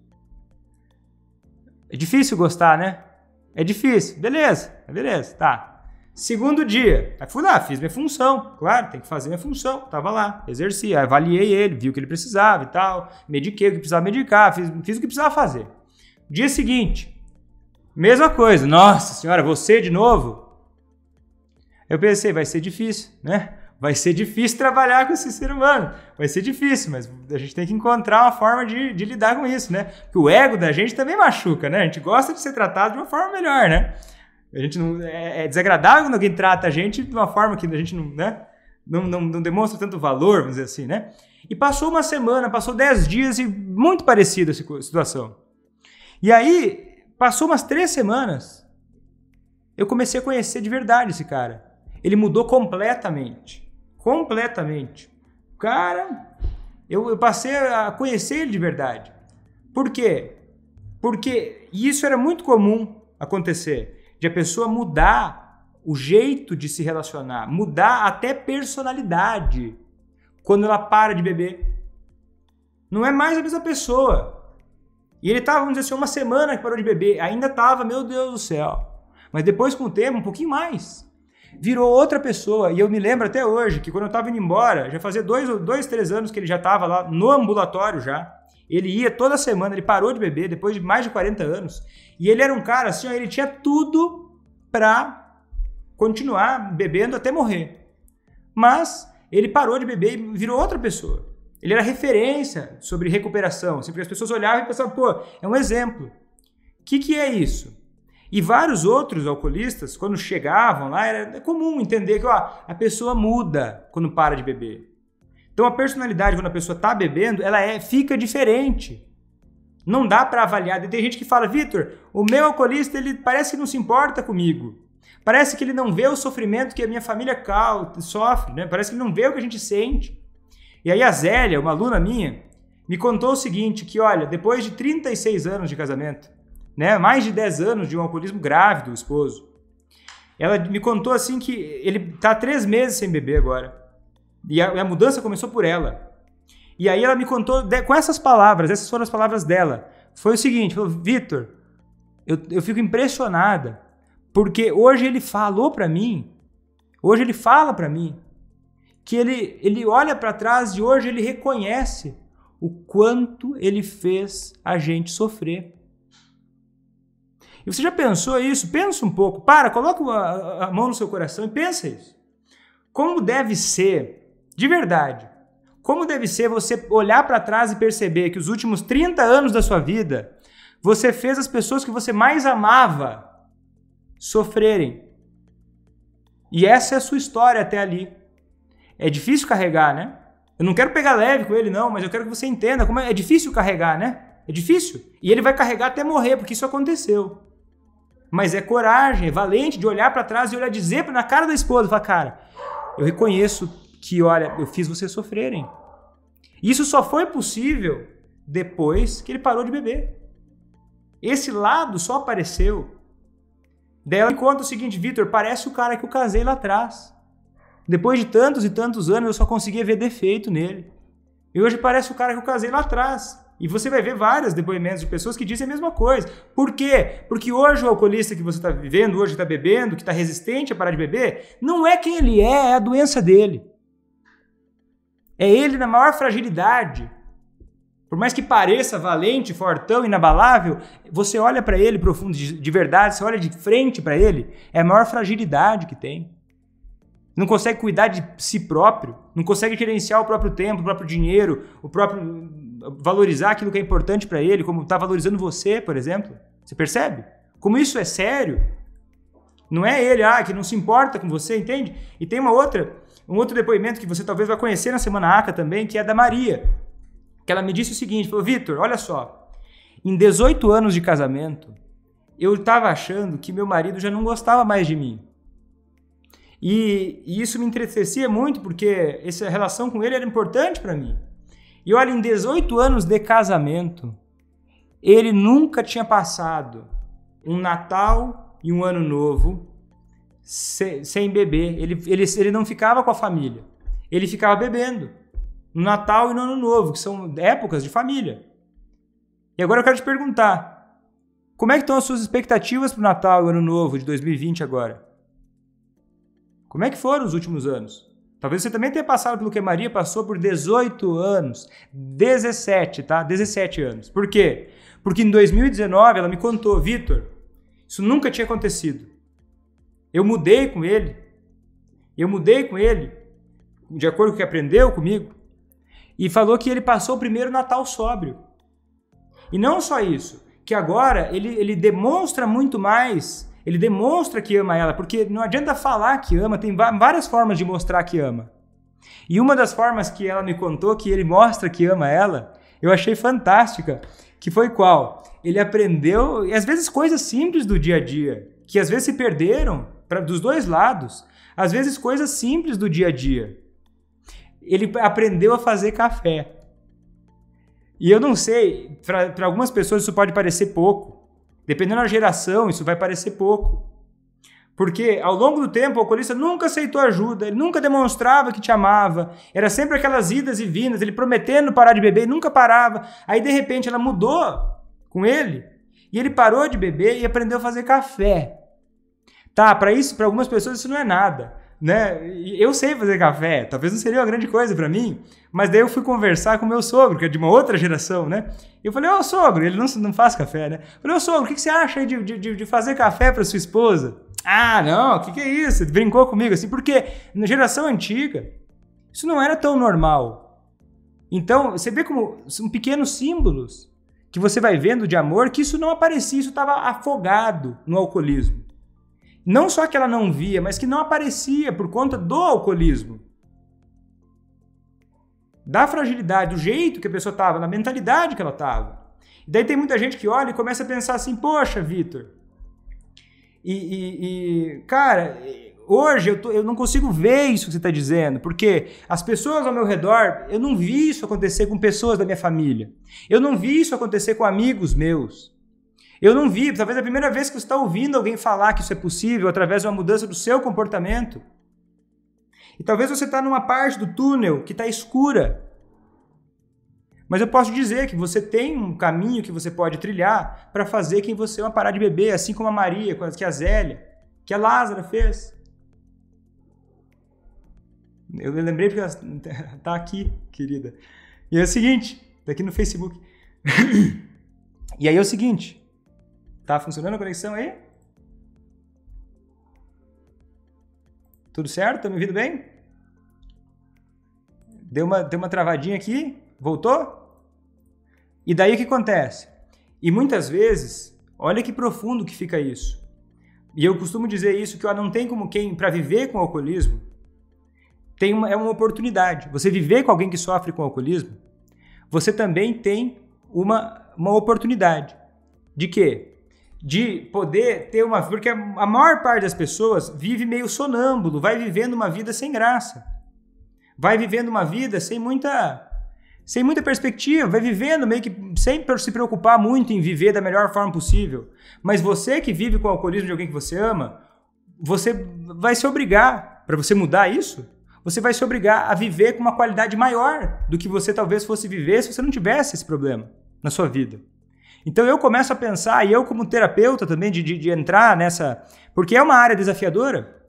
É difícil gostar, né? É difícil. Beleza, tá. Segundo dia, aí fui lá, fiz minha função. Claro, tem que fazer minha função. Tava lá, exerci, avaliei ele, vi o que ele precisava e tal. Mediquei o que precisava medicar, fiz o que precisava fazer. Dia seguinte, mesma coisa. Nossa senhora, você de novo? Eu pensei, vai ser difícil, né? Vai ser difícil trabalhar com esse ser humano. Vai ser difícil, mas a gente tem que encontrar uma forma de lidar com isso, né? Porque o ego da gente também machuca, né? A gente gosta de ser tratado de uma forma melhor, né? A gente não, é desagradável quando alguém trata a gente de uma forma que a gente não, né? não demonstra tanto valor, vamos dizer assim, né? E passou uma semana, passou 10 dias e muito parecida a situação. E aí, passou umas 3 semanas, eu comecei a conhecer de verdade esse cara. Ele mudou completamente. Completamente. Cara, eu passei a conhecer ele de verdade. Por quê? Porque isso era muito comum acontecer, de a pessoa mudar o jeito de se relacionar, mudar até personalidade quando ela para de beber. Não é mais a mesma pessoa. E ele estava, vamos dizer assim, uma semana que parou de beber, ainda estava, meu Deus do céu. Mas depois, com o tempo, um pouquinho mais, virou outra pessoa. E eu me lembro até hoje que quando eu estava indo embora, já fazia 2, 3 anos que ele já estava lá no ambulatório já. Ele ia toda semana, ele parou de beber depois de mais de 40 anos. E ele era um cara assim, ó, ele tinha tudo para continuar bebendo até morrer. Mas ele parou de beber e virou outra pessoa. Ele era referência sobre recuperação, assim, porque as pessoas olhavam e pensavam, pô, é um exemplo. O que é isso? E vários outros alcoolistas, quando chegavam lá, era comum entender que a pessoa muda quando para de beber. Então a personalidade, quando a pessoa está bebendo, ela fica diferente. Não dá para avaliar. Tem gente que fala, Vitor, o meu alcoolista, ele parece que não se importa comigo. Parece que ele não vê o sofrimento que a minha família sofre, né? Parece que ele não vê o que a gente sente. E aí a Zélia, uma aluna minha, me contou o seguinte, que olha, depois de 36 anos de casamento, né, mais de 10 anos de um alcoolismo grave do esposo, ela me contou assim que ele está 3 meses sem beber agora. E a mudança começou por ela. E aí ela me contou com essas palavras, essas foram as palavras dela. Foi o seguinte, falou, Vitor, eu fico impressionada, porque hoje ele falou para mim, hoje ele fala para mim, que ele olha para trás e hoje ele reconhece o quanto ele fez a gente sofrer. E você já pensou isso? Pensa um pouco. Coloca a mão no seu coração e pensa isso. Como deve ser, de verdade, como deve ser você olhar para trás e perceber que os últimos 30 anos da sua vida, você fez as pessoas que você mais amava sofrerem. E essa é a sua história até ali. É difícil carregar, né? Eu não quero pegar leve com ele, não, mas eu quero que você entenda como é difícil carregar, né? É difícil. E ele vai carregar até morrer, porque isso aconteceu. Mas é coragem, é valente de olhar para trás e olhar, dizer na cara da esposa, falar, cara, eu reconheço que, olha, eu fiz vocês sofrerem. Isso só foi possível depois que ele parou de beber. Esse lado só apareceu. Daí ela me conta o seguinte, Vitor, parece o cara que eu casei lá atrás. Depois de tantos e tantos anos, eu só conseguia ver defeito nele. E hoje parece o cara que eu casei lá atrás. E você vai ver vários depoimentos de pessoas que dizem a mesma coisa. Por quê? Porque hoje o alcoolista que você está vivendo, hoje está bebendo, que está resistente a parar de beber, não é quem ele é a doença dele. É ele na maior fragilidade. Por mais que pareça valente, fortão, inabalável, você olha para ele profundo, de verdade, você olha de frente para ele, é a maior fragilidade que tem. Não consegue cuidar de si próprio, não consegue gerenciar o próprio tempo, o próprio dinheiro, valorizar aquilo que é importante para ele, como está valorizando você, por exemplo. Você percebe? Como isso é sério? Não é ele, que não se importa com você, entende? E tem um outro depoimento que você talvez vai conhecer na Semana ACA também, que é da Maria. Que ela me disse o seguinte, falou, Vitor, olha só, em 18 anos de casamento, eu estava achando que meu marido já não gostava mais de mim. E isso me entristecia muito, porque essa relação com ele era importante para mim. E olha, em 18 anos de casamento, ele nunca tinha passado um Natal e um Ano Novo sem beber. Ele não ficava com a família, ele ficava bebendo. No Natal e no Ano Novo, que são épocas de família. E agora eu quero te perguntar, como é que estão as suas expectativas para o Natal e o Ano Novo de 2020 agora? Como é que foram os últimos anos? Talvez você também tenha passado pelo que a Maria passou por 18 anos. 17, tá? 17 anos. Por quê? Porque em 2019 ela me contou, Vitor, isso nunca tinha acontecido. Eu mudei com ele de acordo com o que aprendeu comigo, e falou que ele passou o primeiro Natal sóbrio. E não só isso, que agora ele demonstra muito mais, ele demonstra que ama ela, porque não adianta falar que ama, tem várias formas de mostrar que ama. E uma das formas que ela me contou que ele mostra que ama ela, eu achei fantástica, que foi qual? Ele aprendeu, e às vezes coisas simples do dia a dia, que às vezes se perderam dos dois lados, às vezes coisas simples do dia a dia. Ele aprendeu a fazer café. E eu não sei, para algumas pessoas isso pode parecer pouco. Dependendo da geração, isso vai parecer pouco. Porque ao longo do tempo o alcoolista nunca aceitou ajuda, ele nunca demonstrava que te amava, era sempre aquelas idas e vindas, ele prometendo parar de beber e nunca parava. Aí de repente ela mudou com ele e ele parou de beber e aprendeu a fazer café. Tá, para algumas pessoas isso não é nada, né? Eu sei fazer café, talvez não seria uma grande coisa para mim, mas daí eu fui conversar com meu sogro, que é de uma outra geração, né? E eu falei, ô sogro, ele não faz café, né? Eu falei, ô sogro, o que você acha aí de fazer café para sua esposa? Ah, não, o que é isso? Ele brincou comigo assim, porque na geração antiga isso não era tão normal. Então, você vê como são pequenos símbolos que você vai vendo de amor, que isso não aparecia, isso estava afogado no alcoolismo. Não só que ela não via, mas que não aparecia por conta do alcoolismo. Da fragilidade, do jeito que a pessoa estava, da mentalidade que ela estava. E daí tem muita gente que olha e começa a pensar assim, poxa, Vitor, cara, hoje eu não consigo ver isso que você está dizendo, porque as pessoas ao meu redor, eu não vi isso acontecer com pessoas da minha família. Eu não vi isso acontecer com amigos meus. Eu não vi, talvez é a primeira vez que você está ouvindo alguém falar que isso é possível através de uma mudança do seu comportamento. E talvez você está numa parte do túnel que está escura. Mas eu posso dizer que você tem um caminho que você pode trilhar para fazer quem você ama parar de beber, assim como a Maria, que a Zélia, que a Lázara fez. Eu lembrei porque ela está aqui, querida. E é o seguinte, está aqui no Facebook. E aí é o seguinte, Tá funcionando a conexão aí? Tudo certo? Tá me ouvindo bem? Deu uma travadinha aqui? Voltou? E daí o que acontece? E muitas vezes, olha que profundo que fica isso. E eu costumo dizer isso, que não tem como quem, para viver com o alcoolismo, é uma oportunidade. Você viver com alguém que sofre com alcoolismo, você também tem uma oportunidade. De quê? De poder ter uma... Porque a maior parte das pessoas vive meio sonâmbulo, vai vivendo uma vida sem graça. Vai vivendo uma vida sem muita perspectiva, vai vivendo meio que sem se preocupar muito em viver da melhor forma possível. Mas você que vive com o alcoolismo de alguém que você ama, você vai se obrigar, para você mudar isso, você vai se obrigar a viver com uma qualidade maior do que você talvez fosse viver se você não tivesse esse problema na sua vida. Então eu começo a pensar, e eu como terapeuta também, de entrar nessa... Porque é uma área desafiadora,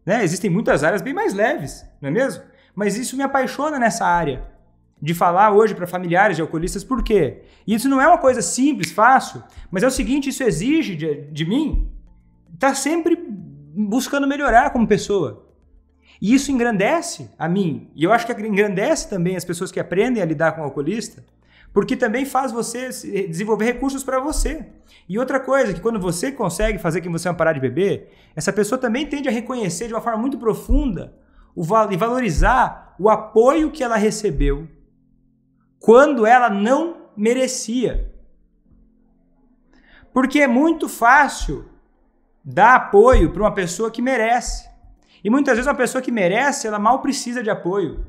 né? Existem muitas áreas bem mais leves, não é mesmo? Mas isso me apaixona nessa área. De falar hoje para familiares de alcoolistas, por quê? E isso não é uma coisa simples, fácil, mas é o seguinte, isso exige de mim estar sempre buscando melhorar como pessoa. E isso engrandece a mim, e eu acho que engrandece também as pessoas que aprendem a lidar com o alcoolista, porque também faz você desenvolver recursos para você. E outra coisa, que quando você consegue fazer quem você ama parar de beber, essa pessoa também tende a reconhecer de uma forma muito profunda e valorizar o apoio que ela recebeu quando ela não merecia. Porque é muito fácil dar apoio para uma pessoa que merece. E muitas vezes uma pessoa que merece, ela mal precisa de apoio.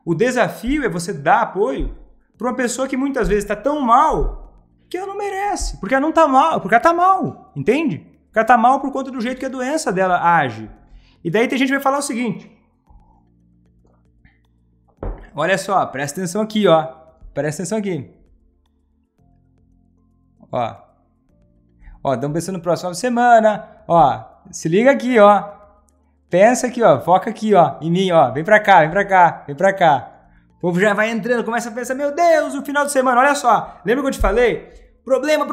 O desafio é você dar apoio para uma pessoa que muitas vezes está tão mal que ela não merece. Porque ela não está mal, porque ela está mal, entende? Porque ela está mal por conta do jeito que a doença dela age. E daí tem gente que vai falar o seguinte... Olha só, presta atenção aqui, ó. Presta atenção aqui. Ó, estamos pensando no próximo semana. Ó, se liga aqui, ó. Pensa aqui, ó. Foca aqui, ó. Em mim, ó. Vem pra cá, vem pra cá, vem pra cá. O povo já vai entrando, começa a pensar, meu Deus, o final de semana, olha só. Lembra que eu te falei? Problema.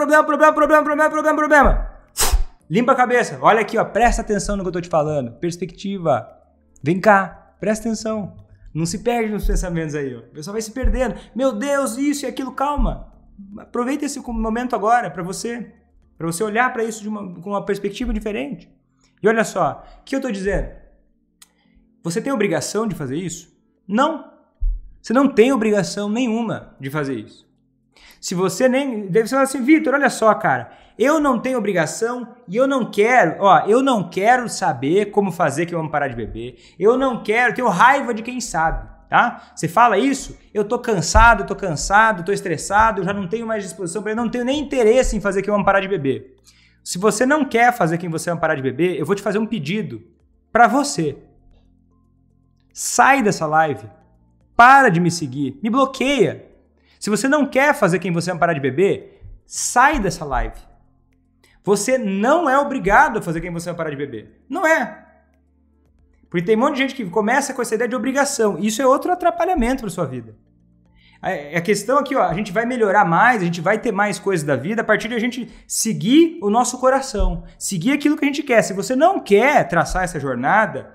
Limpa a cabeça. Olha aqui, ó. Presta atenção no que eu tô te falando. Perspectiva. Vem cá. Presta atenção. Não se perde nos pensamentos aí, ó. O pessoal vai se perdendo. Meu Deus, isso e aquilo, calma. Aproveita esse momento agora para você olhar para isso com uma perspectiva diferente. E olha só, o que eu estou dizendo? Você tem obrigação de fazer isso? Não. Você não tem obrigação nenhuma de fazer isso. Se você nem... Deve ser assim, Vitor, olha só, cara. Eu não tenho obrigação e eu não quero saber como fazer que eu amo parar de beber. Eu tenho raiva de quem sabe, tá? Você fala isso, eu tô cansado, tô estressado, eu já não tenho mais disposição para não tenho nem interesse em fazer que eu amo parar de beber. Se você não quer fazer quem você ama parar de beber, eu vou te fazer um pedido para você. Sai dessa live. Para de me seguir. Me bloqueia. Se você não quer fazer quem você ama parar de beber, sai dessa live. Você não é obrigado a fazer quem você vai parar de beber. Não é. Porque tem um monte de gente que começa com essa ideia de obrigação. Isso é outro atrapalhamento para sua vida. A questão aqui, ó, a gente vai melhorar mais, a gente vai ter mais coisas da vida a partir de a gente seguir o nosso coração. Seguir aquilo que a gente quer. Se você não quer traçar essa jornada,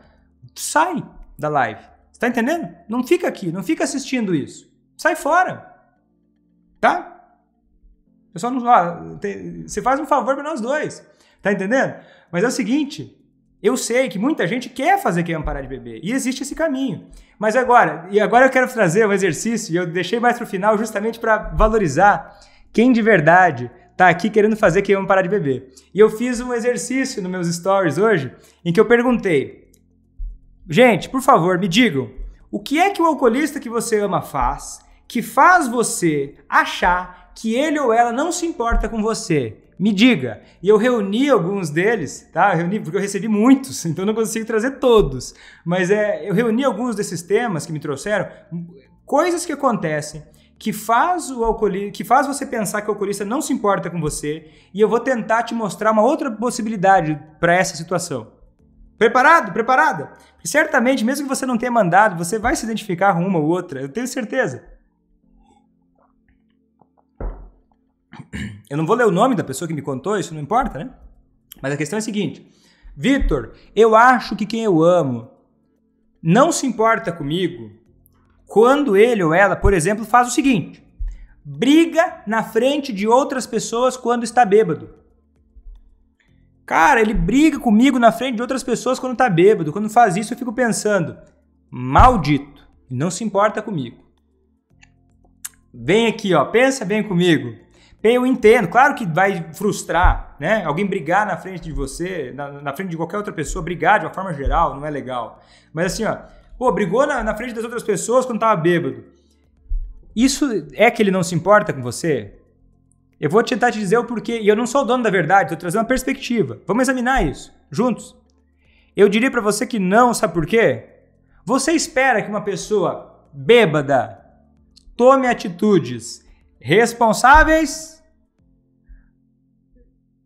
sai da live. Você tá entendendo? Não fica aqui, não fica assistindo isso. Sai fora. Tá? Pessoal, você faz um favor para nós dois, tá entendendo? Mas é o seguinte, eu sei que muita gente quer fazer quem ama parar de beber, e existe esse caminho. Mas agora eu quero trazer um exercício, e eu deixei mais pro final justamente para valorizar quem de verdade tá aqui querendo fazer quem ama parar de beber. E eu fiz um exercício nos meus stories hoje, em que eu perguntei, gente, por favor, me digam, o que é que o alcoolista que você ama faz, que faz você achar que ele ou ela não se importa com você? Me diga. E eu reuni alguns deles, tá? Porque eu recebi muitos, então não consigo trazer todos. Mas eu reuni alguns desses temas que me trouxeram, coisas que acontecem, que faz você pensar que o alcoolista não se importa com você, e eu vou tentar te mostrar uma outra possibilidade para essa situação. Preparado? Preparada? E certamente, mesmo que você não tenha mandado, você vai se identificar com uma ou outra, eu tenho certeza. Eu não vou ler o nome da pessoa que me contou, isso não importa, né? Mas a questão é a seguinte: Vitor, eu acho que quem eu amo não se importa comigo quando ele ou ela, por exemplo, faz o seguinte: briga na frente de outras pessoas quando está bêbado. Cara, ele briga comigo na frente de outras pessoas quando está bêbado. Quando faz isso, eu fico pensando, maldito, não se importa comigo. Vem aqui, ó, pensa bem comigo. Eu entendo, claro que vai frustrar, né? Alguém brigar na frente de você, na frente de qualquer outra pessoa, brigar de uma forma geral não é legal. Mas assim, ó, pô, brigou na frente das outras pessoas quando tava bêbado. Isso é que ele não se importa com você? Eu vou tentar te dizer o porquê, e eu não sou o dono da verdade, tô trazendo uma perspectiva. Vamos examinar isso, juntos. Eu diria pra você que não, sabe por quê? Você espera que uma pessoa bêbada tome atitudes responsáveis,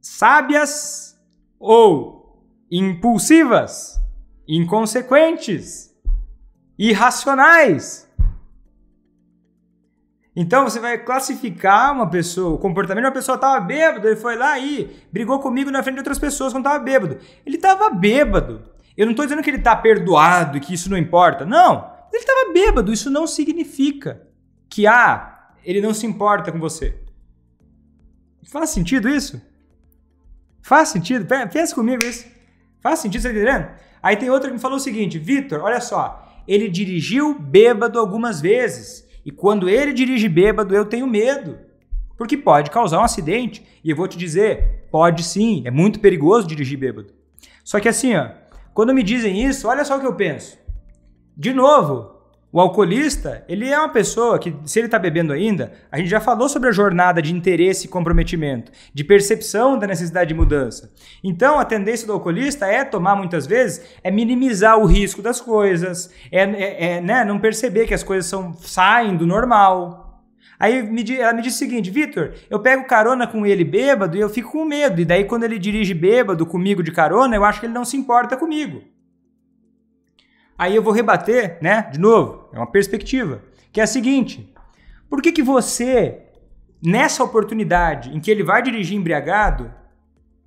sábias ou impulsivas, inconsequentes, irracionais. Então você vai classificar uma pessoa, o comportamento de uma pessoa estava bêbado, ele foi lá e brigou comigo na frente de outras pessoas quando estava bêbado. Ele estava bêbado. Eu não estou dizendo que ele está perdoado e que isso não importa. Não, ele estava bêbado. Isso não significa que ele não se importa com você. Faz sentido isso? Faz sentido? Pensa comigo isso. Faz sentido, você tá entendendo? Aí tem outra que me falou o seguinte: Vitor, olha só, ele dirigiu bêbado algumas vezes. E quando ele dirige bêbado, eu tenho medo. Porque pode causar um acidente. E eu vou te dizer, pode sim, é muito perigoso dirigir bêbado. Só que assim, ó, quando me dizem isso, olha só o que eu penso. De novo, o alcoolista, ele é uma pessoa que, se ele está bebendo ainda, a gente já falou sobre a jornada de interesse e comprometimento, de percepção da necessidade de mudança. Então, a tendência do alcoolista é tomar, muitas vezes, é minimizar o risco das coisas, né, não perceber que as coisas saem do normal. Aí ela me disse o seguinte: Vitor, eu pego carona com ele bêbado e eu fico com medo. E daí, quando ele dirige bêbado comigo de carona, eu acho que ele não se importa comigo. Aí eu vou rebater, né, de novo, é uma perspectiva, que é a seguinte: por que você, nessa oportunidade em que ele vai dirigir embriagado,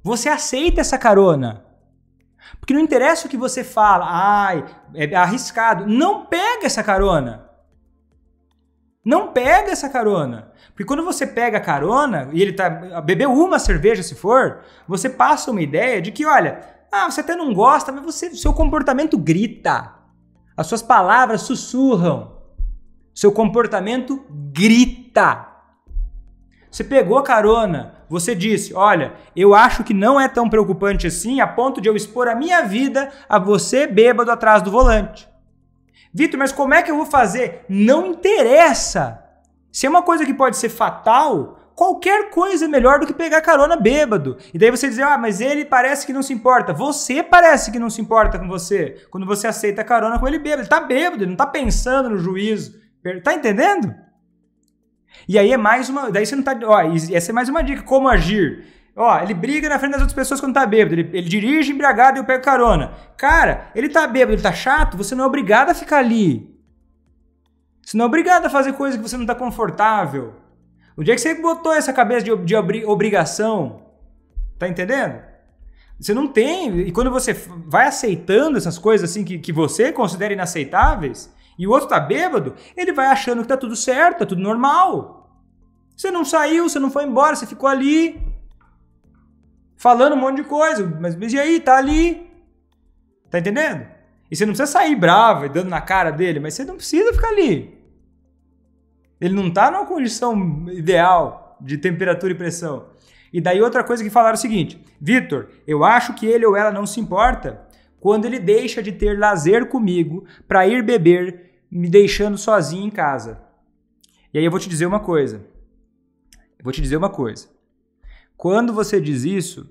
você aceita essa carona? Porque não interessa o que você fala, é arriscado, não pega essa carona. Não pega essa carona. Porque quando você pega a carona, e ele bebeu uma cerveja se for, você passa uma ideia de que, olha, você até não gosta, mas seu comportamento grita. As suas palavras sussurram. Seu comportamento grita. Você pegou carona, você disse, olha, eu acho que não é tão preocupante assim a ponto de eu expor a minha vida a você bêbado atrás do volante. Vitor, mas como é que eu vou fazer? Não interessa. Se é uma coisa que pode ser fatal, qualquer coisa é melhor do que pegar carona bêbado. E daí você diz, mas ele parece que não se importa. Você parece que não se importa com você quando você aceita carona com ele bêbado. Ele tá bêbado, ele não tá pensando no juízo. Tá entendendo? E aí é mais uma... Daí você não tá... essa é mais uma dica. Como agir? Ele briga na frente das outras pessoas quando tá bêbado. Ele dirige embriagado e eu pego carona. Cara, ele tá bêbado, ele tá chato, você não é obrigado a ficar ali. Você não é obrigado a fazer coisa que você não tá confortável. Onde é que você botou essa cabeça de obrigação? Tá entendendo? Você não tem... E quando você vai aceitando essas coisas assim que você considera inaceitáveis, e o outro tá bêbado, ele vai achando que tá tudo certo, tá tudo normal. Você não saiu, você não foi embora, você ficou ali falando um monte de coisa. Mas e aí? Tá ali. Tá entendendo? E você não precisa sair bravo e dando na cara dele, mas você não precisa ficar ali. Ele não está numa condição ideal de temperatura e pressão. E daí outra coisa que falaram é o seguinte: Vitor, eu acho que ele ou ela não se importa quando ele deixa de ter lazer comigo para ir beber, me deixando sozinho em casa. E aí eu vou te dizer uma coisa. Quando você diz isso,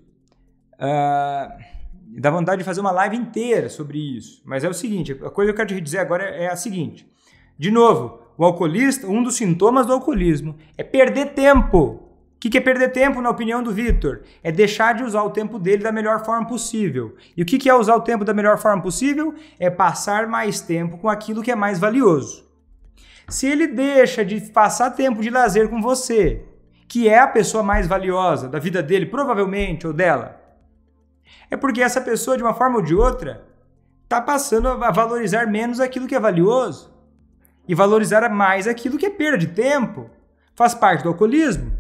dá vontade de fazer uma live inteira sobre isso. Mas é o seguinte, a coisa que eu quero te dizer agora é a seguinte. De novo, o alcoolista, um dos sintomas do alcoolismo é perder tempo. O que é perder tempo, na opinião do Vitor? É deixar de usar o tempo dele da melhor forma possível. E o que é usar o tempo da melhor forma possível? É passar mais tempo com aquilo que é mais valioso. Se ele deixa de passar tempo de lazer com você que é a pessoa mais valiosa da vida dele, provavelmente, ou dela? É porque essa pessoa, de uma forma ou de outra, está passando a valorizar menos aquilo que é valioso e valorizar mais aquilo que é perda de tempo. Faz parte do alcoolismo.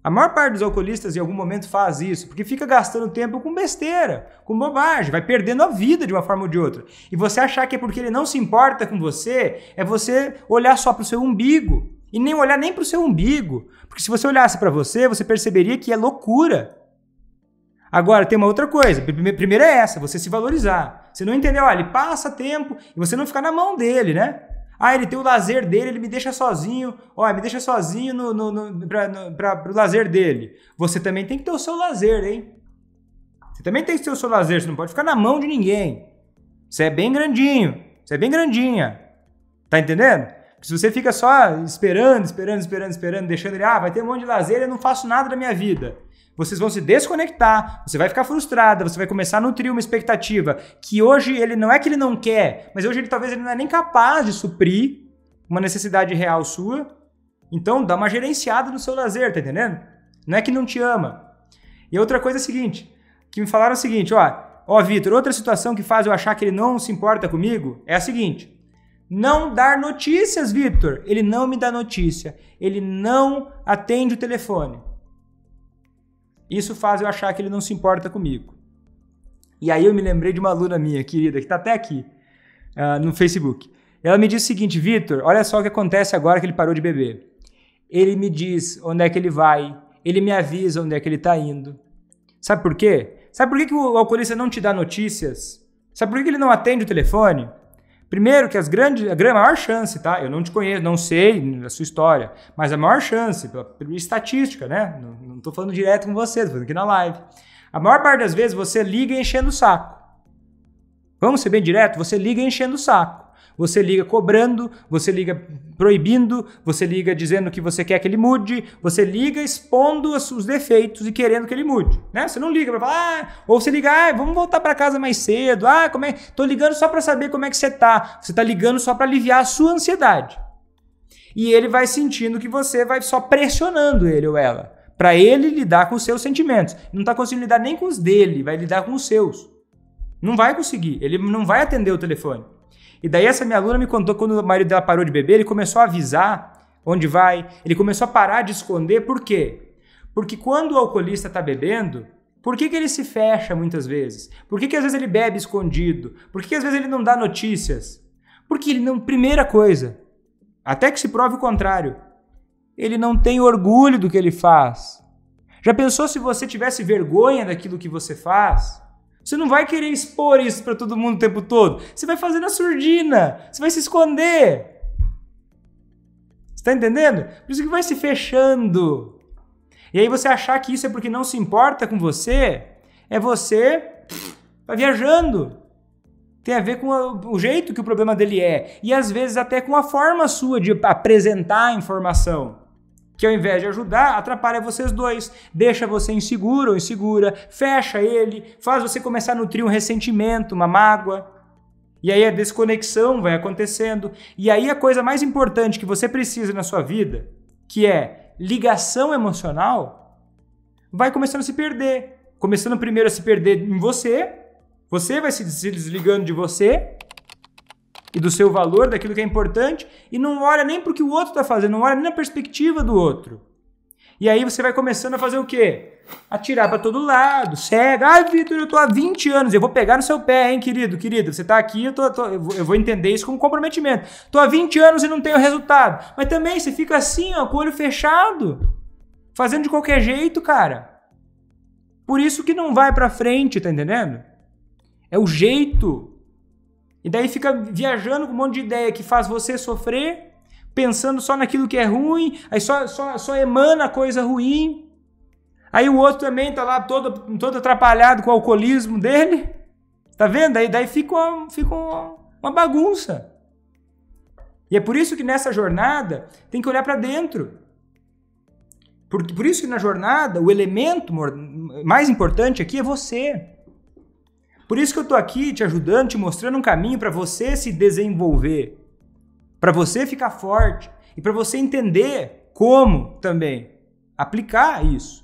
A maior parte dos alcoolistas em algum momento faz isso, porque fica gastando tempo com besteira, com bobagem, vai perdendo a vida de uma forma ou de outra. E você achar que é porque ele não se importa com você, é você olhar só para o seu umbigo. E nem olhar nem para o seu umbigo. Porque se você olhasse para você, você perceberia que é loucura. Agora, tem uma outra coisa. Primeiro é essa, você se valorizar. Você não entendeu? Ele passa tempo e você não ficar na mão dele, né? Ele tem o lazer dele, ele me deixa sozinho. Me deixa sozinho para o lazer dele. Você também tem que ter o seu lazer, hein? Você também tem que ter o seu lazer. Você não pode ficar na mão de ninguém. Você é bem grandinho. Você é bem grandinha. Tá entendendo? Porque se você fica só esperando, deixando ele, vai ter um monte de lazer e eu não faço nada da minha vida. Vocês vão se desconectar, você vai ficar frustrada, você vai começar a nutrir uma expectativa que hoje ele não é que ele não quer, mas hoje talvez ele não é nem capaz de suprir uma necessidade real sua. Então dá uma gerenciada no seu lazer, tá entendendo? Não é que não te ama. E outra coisa é a seguinte, que me falaram o seguinte, Vitor, outra situação que faz eu achar que ele não se importa comigo é a seguinte: não dar notícias, Vitor. Ele não me dá notícia, ele não atende o telefone. Isso faz eu achar que ele não se importa comigo. E aí eu me lembrei de uma aluna minha, querida, que está até aqui no Facebook. Ela me disse o seguinte: Vitor, olha só o que acontece agora que ele parou de beber. Ele me diz onde é que ele vai, ele me avisa onde é que ele está indo. Sabe por quê? Sabe por que o alcoolista não te dá notícias? Sabe por que ele não atende o telefone? Primeiro que a maior chance, tá? Eu não te conheço, não sei a sua história, mas a maior chance, pela estatística, né? Não estou falando direto com você, estou falando aqui na live. A maior parte das vezes você liga enchendo o saco. Vamos ser bem direto? Você liga enchendo o saco. Você liga cobrando, você liga proibindo, você liga dizendo que você quer que ele mude, você liga expondo os defeitos e querendo que ele mude, né? Você não liga para falar, ou você liga, vamos voltar para casa mais cedo, tô ligando só para saber como é que você tá. Você tá ligando só para aliviar a sua ansiedade. E ele vai sentindo que você vai só pressionando ele ou ela, para ele lidar com os seus sentimentos. Não tá conseguindo lidar nem com os dele, vai lidar com os seus. Não vai conseguir, ele não vai atender o telefone. E daí essa minha aluna me contou quando o marido dela parou de beber, ele começou a avisar onde vai, ele começou a parar de esconder. Por quê? Porque quando o alcoolista está bebendo, por que ele se fecha muitas vezes? Por que às vezes ele bebe escondido? Por que às vezes ele não dá notícias? Porque ele não... Primeira coisa, até que se prove o contrário, ele não tem orgulho do que ele faz. Já pensou se você tivesse vergonha daquilo que você faz? Você não vai querer expor isso para todo mundo o tempo todo. Você vai fazer na surdina. Você vai se esconder. Você está entendendo? Por isso que vai se fechando. E aí você achar que isso é porque não se importa com você, é você tá viajando. Tem a ver com o jeito que o problema dele é. E às vezes até com a forma sua de apresentar a informação. Que ao invés de ajudar, atrapalha vocês dois, deixa você inseguro ou insegura, fecha ele, faz você começar a nutrir um ressentimento, uma mágoa. E aí a desconexão vai acontecendo. E aí a coisa mais importante que você precisa na sua vida, que é ligação emocional, vai começando a se perder. Começando primeiro a se perder em você, você vai se desligando de você e do seu valor, daquilo que é importante, e não olha nem para o que o outro está fazendo, não olha nem na perspectiva do outro. E aí você vai começando a fazer o quê? Atirar para todo lado, cega. Vitor, eu tô há 20 anos, eu vou pegar no seu pé, hein, querido, querida, você tá aqui, eu vou entender isso como comprometimento. Tô há 20 anos e não tenho resultado. Mas também você fica assim, com o olho fechado, fazendo de qualquer jeito, cara. Por isso que não vai para frente, tá entendendo? É o jeito. E daí fica viajando com um monte de ideia que faz você sofrer, pensando só naquilo que é ruim, aí só emana coisa ruim. Aí o outro também tá lá todo atrapalhado com o alcoolismo dele. Tá vendo? Daí fica uma bagunça. E é por isso que nessa jornada tem que olhar para dentro. Por isso que na jornada o elemento mais importante aqui é você. Por isso que eu estou aqui te ajudando, te mostrando um caminho para você se desenvolver, para você ficar forte e para você entender como também. aplicar isso.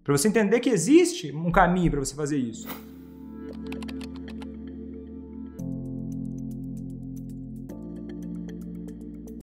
Para você entender que existe um caminho para você fazer isso.